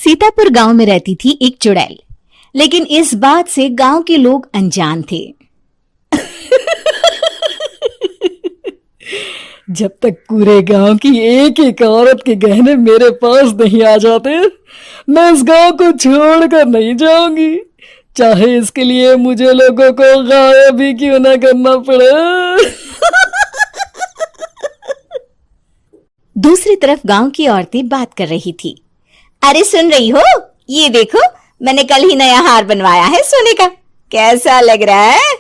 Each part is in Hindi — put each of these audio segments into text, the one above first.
सीतापुर गांव में रहती थी एक चुड़ैल, लेकिन इस बात से गांव के लोग अनजान थे। जब तक पूरे गांव की एक एक औरत के गहने मेरे पास नहीं आ जाते, मैं इस गांव को छोड़कर नहीं जाऊंगी, चाहे इसके लिए मुझे लोगों को गायब भी क्यों ना करना पड़े। दूसरी तरफ गांव की औरतें बात कर रही थी। अरे सुन रही हो, ये देखो, मैंने कल ही नया हार बनवाया है सोने का, कैसा लग रहा है?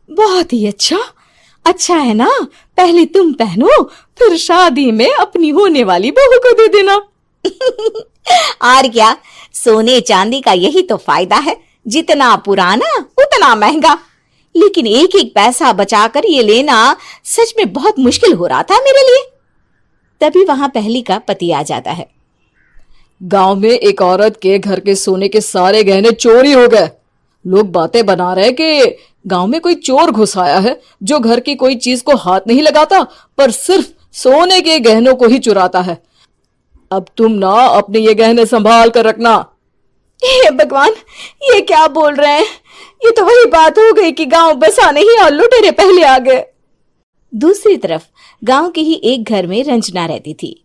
बहुत ही अच्छा है ना, पहले तुम पहनो, फिर शादी में अपनी होने वाली बहू को दे देना। और क्या, सोने चांदी का यही तो फायदा है, जितना पुराना उतना महंगा। लेकिन एक एक पैसा बचाकर ये लेना सच में बहुत मुश्किल हो रहा था मेरे लिए। तभी वहां पहली का पति आ जाता है। गांव में एक औरत के घर के सोने के सारे गहने चोरी हो गए। लोग बातें बना रहे कि गांव में कोई चोर घुस आया है जो घर की कोई चीज को हाथ नहीं लगाता, पर सिर्फ सोने के गहनों को ही चुराता है। अब तुम ना अपने ये गहने संभाल कर रखना। हे भगवान, ये क्या बोल रहे हैं? ये तो वही बात हो गई कि गांव बसा नहीं और लुटेरे पहले आ गए। दूसरी तरफ गांव के ही एक घर में रंजना रहती थी।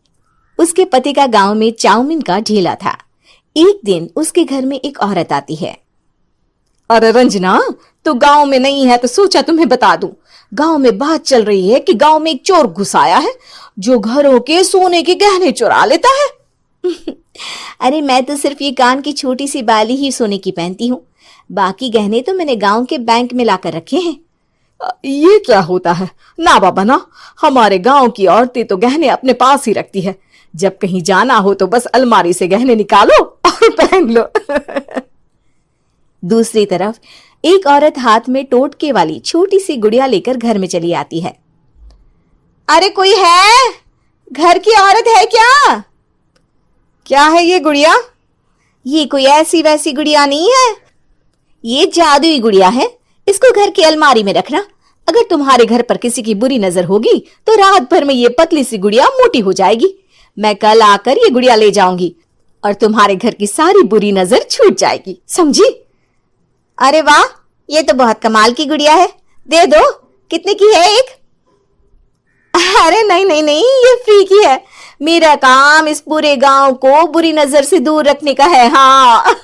उसके पति का गांव में चाउमीन का ठेला था। एक दिन उसके घर में एक औरत आती है। अरे रंजना, तू गांव में नहीं है तो सोचा तुम्हें बता दूं। गांव में बात चल रही है कि गांव में एक चोर घुस आया है जो घरों के सोने के गहने चुरा लेता है। अरे मैं तो सिर्फ ये कान की छोटी सी बाली ही सोने की पहनती हूँ, बाकी गहने तो मैंने गांव के बैंक में लाकर रखे हैं। ये क्या होता है? ना बाबा ना, हमारे गांव की औरतें तो गहने अपने पास ही रखती है। जब कहीं जाना हो तो बस अलमारी से गहने निकालो और पहन लो। दूसरी तरफ एक औरत हाथ में टोटके वाली छोटी सी गुड़िया लेकर घर में चली आती है। अरे कोई है? घर की औरत है क्या? क्या है ये गुड़िया? ये कोई ऐसी वैसी गुड़िया नहीं है, ये जादुई गुड़िया है। इसको घर की अलमारी में रखना। अगर तुम्हारे घर पर किसी की बुरी नजर होगी तो रात भर में ये पतली सी गुड़िया मोटी हो जाएगी। मैं कल आकर ये गुड़िया ले जाऊंगी और तुम्हारे घर की सारी बुरी नजर छूट जाएगी, समझी? अरे वाह, ये तो बहुत कमाल की गुड़िया है, दे दो। कितने की है एक? अरे नहीं नहीं नहीं, ये फ्री की है। मेरा काम इस पूरे गांव को बुरी नजर से दूर रखने का है। हाँ।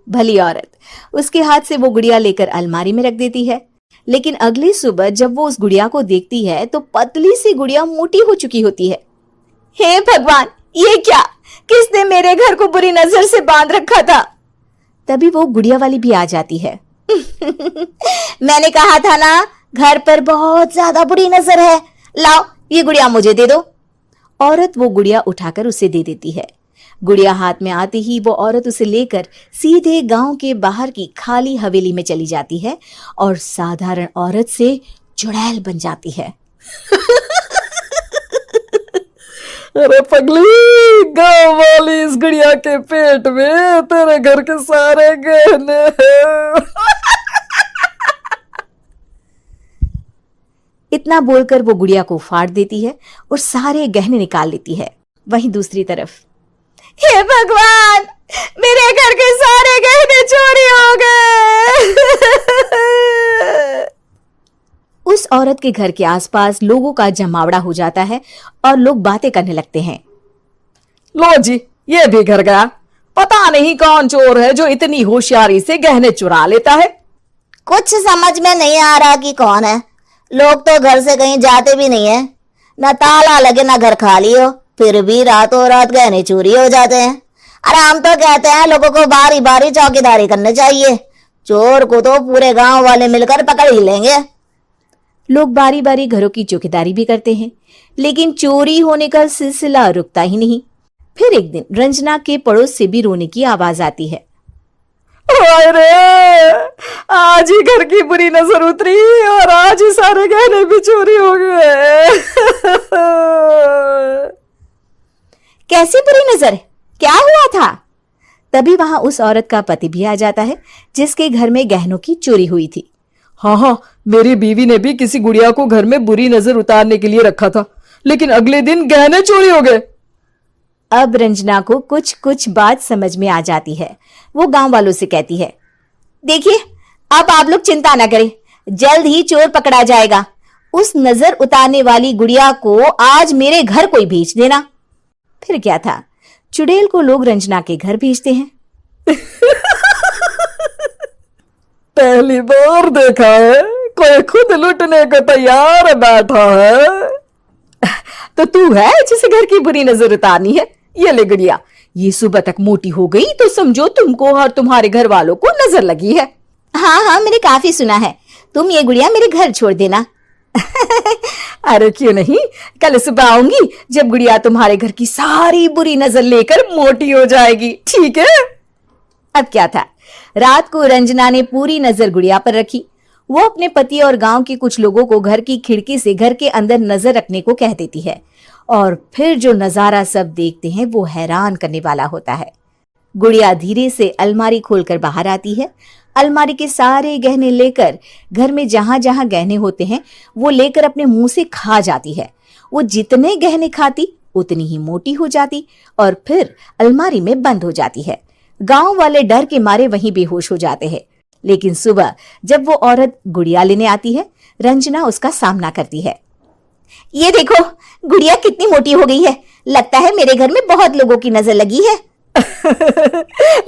भली औरत उसके हाथ से वो गुड़िया लेकर अलमारी में रख देती है। लेकिन अगली सुबह जब वो उस गुड़िया को देखती है तो पतली सी गुड़िया मोटी हो चुकी होती है। हे भगवान, ये क्या? किसने मेरे घर को बुरी नजर से बांध रखा था? तभी वो गुड़िया वाली भी आ जाती है। मैंने कहा था ना, घर पर बहुत ज्यादा बुरी नजर है, लाओ ये गुड़िया मुझे दे दो। औरत वो गुड़िया उठाकर उसे दे देती है। गुड़िया हाथ में आते ही वो औरत उसे लेकर सीधे गांव के बाहर की खाली हवेली में चली जाती है और साधारण औरत से चुड़ैल बन जाती है। अरे पगली, गांव वाली इस गुड़िया के पेट में तेरे घर के सारे गहने हैं। इतना बोलकर वो गुड़िया को फाड़ देती है और सारे गहने निकाल लेती है। वहीं दूसरी तरफ, हे भगवान, मेरे घर के सारे गहने चोरी हो गए। उस औरत के घर के आसपास लोगों का जमावड़ा हो जाता है और लोग बातें करने लगते हैं। लो जी, ये भी घर गया। पता नहीं कौन चोर है जो इतनी होशियारी से गहने चुरा लेता है। कुछ समझ में नहीं आ रहा कि कौन है। लोग तो घर से कहीं जाते भी नहीं है, न ताला लगे न घर खाली हो, फिर भी रातों रात गहने चोरी हो जाते हैं। अरे हम तो कहते हैं लोगों को बारी बारी चौकीदारी करनी चाहिए, चोर को तो पूरे गांव वाले मिलकर पकड़ ही लेंगे। लोग बारी बारी घरों की चौकीदारी भी करते हैं, लेकिन चोरी होने का सिलसिला रुकता ही नहीं। फिर एक दिन रंजना के पड़ोस से भी रोने की आवाज आती है। अरे आज ही घर की बुरी नजर उतरी और आज ही सारे गहने भी चोरी हो गए। कैसी बुरी नजर? क्या हुआ था? तभी वहां उस औरत का पति भी आ जाता है जिसके घर में गहनों की चोरी हुई थी। हाँ, मेरी बीवी ने भी किसी गुड़िया को घर में बुरी नजर उतारने के लिए रखा था, लेकिन अगले दिन गहने चोरी हो गए। अब रंजना को कुछ कुछ बात समझ में आ जाती है। वो गांव वालों से कहती है, देखिए अब आप लोग चिंता ना करें, जल्द ही चोर पकड़ा जाएगा। उस नजर उतारने वाली गुड़िया को आज मेरे घर कोई भेज देना। फिर क्या था, चुड़ैल को लोग रंजना के घर भेजते हैं। पहली बार देखा है कोई खुद लुटने को तैयार बैठा है। तो तू है जिसे घर की बुरी नजर उतारनी है? ये ले गुड़िया, ये सुबह तक मोटी हो गई तो समझो तुमको और तुम्हारे घर वालों को नजर लगी है। हाँ हाँ, मैंने काफी सुना है। तुम ये गुड़िया मेरे घर छोड़ देना। अरे क्यों नहीं, कल सुबह आऊंगी जब गुड़िया तुम्हारे घर की सारी बुरी नजर लेकर मोटी हो जाएगी, ठीक है? अब क्या था, रात को रंजना ने पूरी नजर गुड़िया पर रखी। वो अपने पति और गांव के कुछ लोगों को घर की खिड़की से घर के अंदर नजर रखने को कह देती है, और फिर जो नजारा सब देखते हैं वो हैरान करने वाला होता है। गुड़िया धीरे से अलमारी खोलकर बाहर आती है। अलमारी के सारे गहने लेकर घर में जहां जहां गहने होते हैं वो लेकर अपने मुंह से खा जाती है। वो जितने गहने खाती उतनी ही मोटी हो जाती और फिर अलमारी में बंद हो जाती है। गांव वाले डर के मारे वहीं बेहोश हो जाते हैं। लेकिन सुबह जब वो औरत गुड़िया लेने आती है, रंजना उसका सामना करती है। ये देखो गुड़िया कितनी मोटी हो गई है, लगता है मेरे घर में बहुत लोगों की नजर लगी है।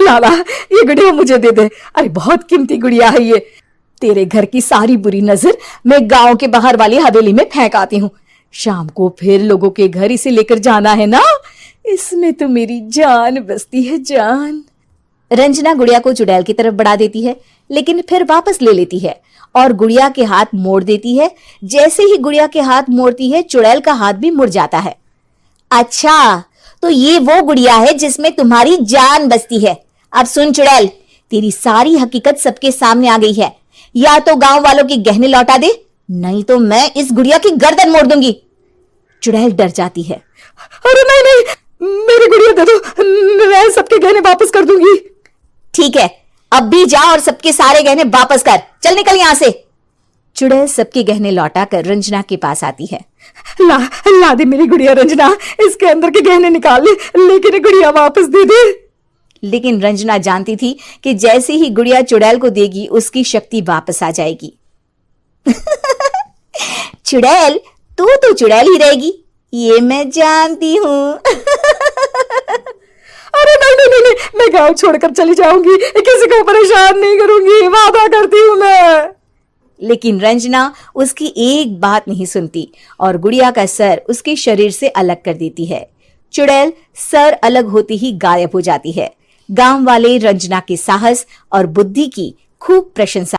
लाला ये गुड़िया मुझे दे दे, अरे बहुत कीमती गुड़िया है ये। तेरे घर की सारी बुरी नजर मैं गांव के बाहर वाली हवेली में फेंक आती हूँ। शाम को फिर लोगों के घर इसे लेकर जाना है ना, इसमें तो मेरी जान बसती है, जान। रंजना गुड़िया को चुड़ैल की तरफ बढ़ा देती है, लेकिन फिर वापस ले लेती है और गुड़िया के हाथ मोड़ देती है। जैसे ही गुड़िया के हाथ मोड़ती है, चुड़ैल का हाथ भी मुड़ जाता है। अच्छा, तो ये वो गुड़िया है जिसमें तुम्हारी जान बसती है। अब सुन चुड़ैल, तेरी सारी हकीकत सबके सामने आ गई है। या तो गांव वालों के गहने लौटा दे, नहीं तो मैं इस गुड़िया की गर्दन मोड़ दूंगी। चुड़ैल डर जाती है। अरे नहीं नहीं, मेरी गुड़िया दे दो, मैं सबके गहने वापस कर दूंगी। ठीक है, अब भी जा और सबके सारे गहने वापस कर। चल निकल यहां से। चुड़ैल सबके गहने लौटा कर रंजना के पास आती है। ला दे मेरी गुड़िया रंजना, इसके अंदर के गहने निकाल ले, लेकिन ये गुड़िया वापस दे दे। लेकिन रंजना जानती थी कि जैसे ही गुड़िया चुड़ैल को देगी उसकी शक्ति वापस आ जाएगी। चुड़ैल, तू तो चुड़ैल ही रहेगी, ये मैं जानती हूँ। अरे नहीं नहीं नहीं, मैं गांव छोड़कर चली जाऊंगी, किसी को परेशान नहीं करूंगी, वादा करती हूँ मैं। लेकिन रंजना उसकी एक बात नहीं सुनती और गुड़िया का सर उसके शरीर से अलग कर देती है। चुड़ैल सर अलग होती ही गायब हो जाती है। गांव वाले रंजना के साहस और बुद्धि की खूब प्रशंसा